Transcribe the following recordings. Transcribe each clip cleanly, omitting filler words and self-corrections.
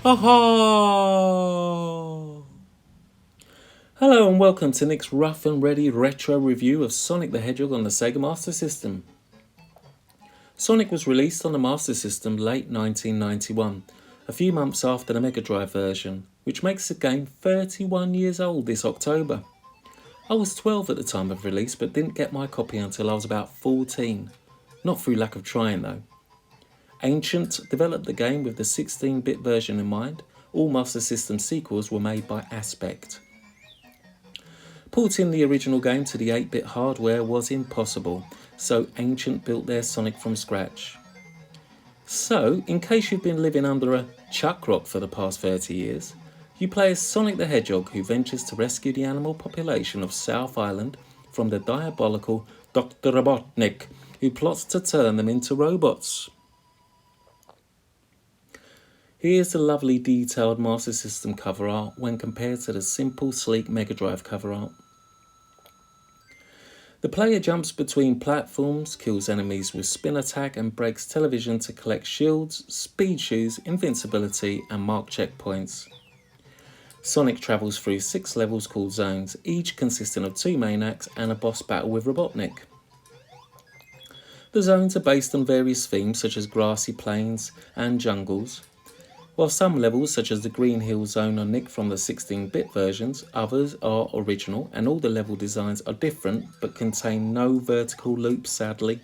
Aha! Hello and welcome to Nick's rough and ready retro review of Sonic the Hedgehog on the Sega Master System. Sonic was released on the Master System late 1991, a few months after the Mega Drive version, which makes the game 31 years old this October. I was 12 at the time of release but didn't get my copy until I was about 14, not through lack of trying though. Ancient developed the game with the 16-bit version in mind. All Master System sequels were made by Aspect. Porting the original game to the 8-bit hardware was impossible, so Ancient built their Sonic from scratch. So, in case you've been living under a chuck rock for the past 30 years, you play as Sonic the Hedgehog who ventures to rescue the animal population of South Island from the diabolical Doctor Robotnik, who plots to turn them into robots. Here's the lovely detailed Master System cover art when compared to the simple sleek Mega Drive cover art. The player jumps between platforms, kills enemies with spin attack and breaks television to collect shields, speed shoes, invincibility and mark checkpoints. Sonic travels through 6 levels called zones, each consisting of 2 main acts and a boss battle with Robotnik. The zones are based on various themes such as grassy plains and jungles. While some levels, such as the Green Hill Zone, are nicked from the 16-bit versions, others are original and all the level designs are different but contain no vertical loops sadly.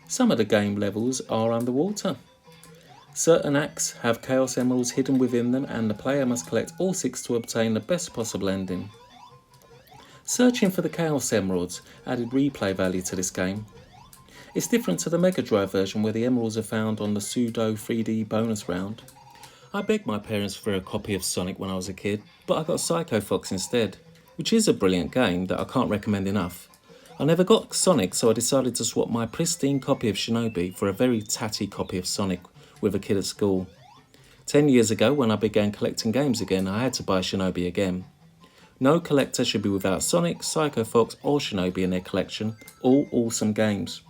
Some of the game levels are underwater. Certain acts have Chaos Emeralds hidden within them and the player must collect all 6 to obtain the best possible ending. Searching for the Chaos Emeralds added replay value to this game. It's different to the Mega Drive version where the emeralds are found on the pseudo 3D bonus round. I begged my parents for a copy of Sonic when I was a kid, but I got Psycho Fox instead, which is a brilliant game that I can't recommend enough. I never got Sonic, so I decided to swap my pristine copy of Shinobi for a very tatty copy of Sonic with a kid at school. 10 years ago, when I began collecting games again, I had to buy Shinobi again. No collector should be without Sonic, Psycho Fox or Shinobi in their collection, all awesome games.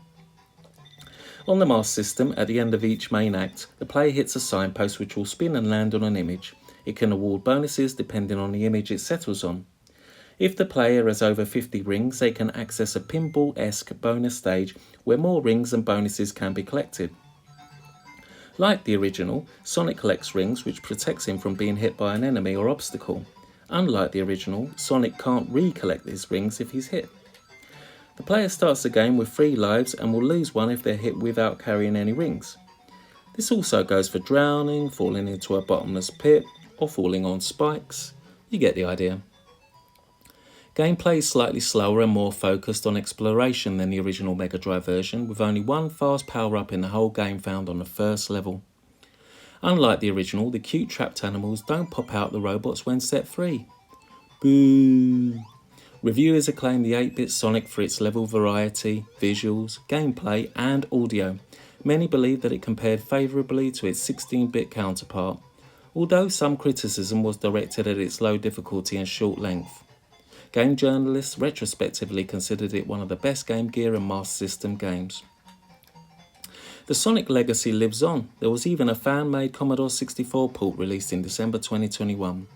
On the Master System, at the end of each main act, the player hits a signpost which will spin and land on an image. It can award bonuses depending on the image it settles on. If the player has over 50 rings, they can access a pinball-esque bonus stage where more rings and bonuses can be collected. Like the original, Sonic collects rings which protects him from being hit by an enemy or obstacle. Unlike the original, Sonic can't recollect his rings if he's hit. The player starts the game with 3 lives and will lose 1 if they're hit without carrying any rings. This also goes for drowning, falling into a bottomless pit, or falling on spikes. You get the idea. Gameplay is slightly slower and more focused on exploration than the original Mega Drive version, with only 1 fast power-up in the whole game found on the first level. Unlike the original, the cute trapped animals don't pop out the robots when set free. Boo! Reviewers acclaim the 8-bit Sonic for its level variety, visuals, gameplay and audio. Many believe that it compared favourably to its 16-bit counterpart, although some criticism was directed at its low difficulty and short length. Game journalists retrospectively considered it one of the best Game Gear and Master System games. The Sonic legacy lives on. There was even a fan-made Commodore 64 port released in December 2021.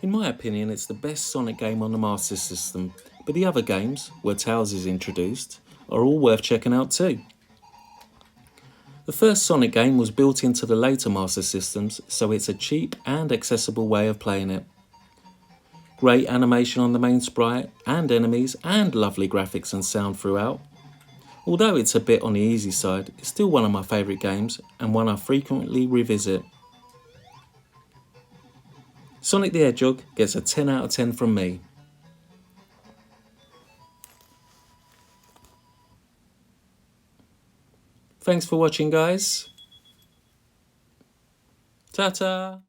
In my opinion, it's the best Sonic game on the Master System, but the other games, where Tails is introduced, are all worth checking out too. The first Sonic game was built into the later Master Systems, so it's a cheap and accessible way of playing it. Great animation on the main sprite and enemies, and lovely graphics and sound throughout. Although it's a bit on the easy side, it's still one of my favourite games and one I frequently revisit. Sonic the Hedgehog gets a 10 out of 10 from me. Thanks for watching, guys. Ta-ta!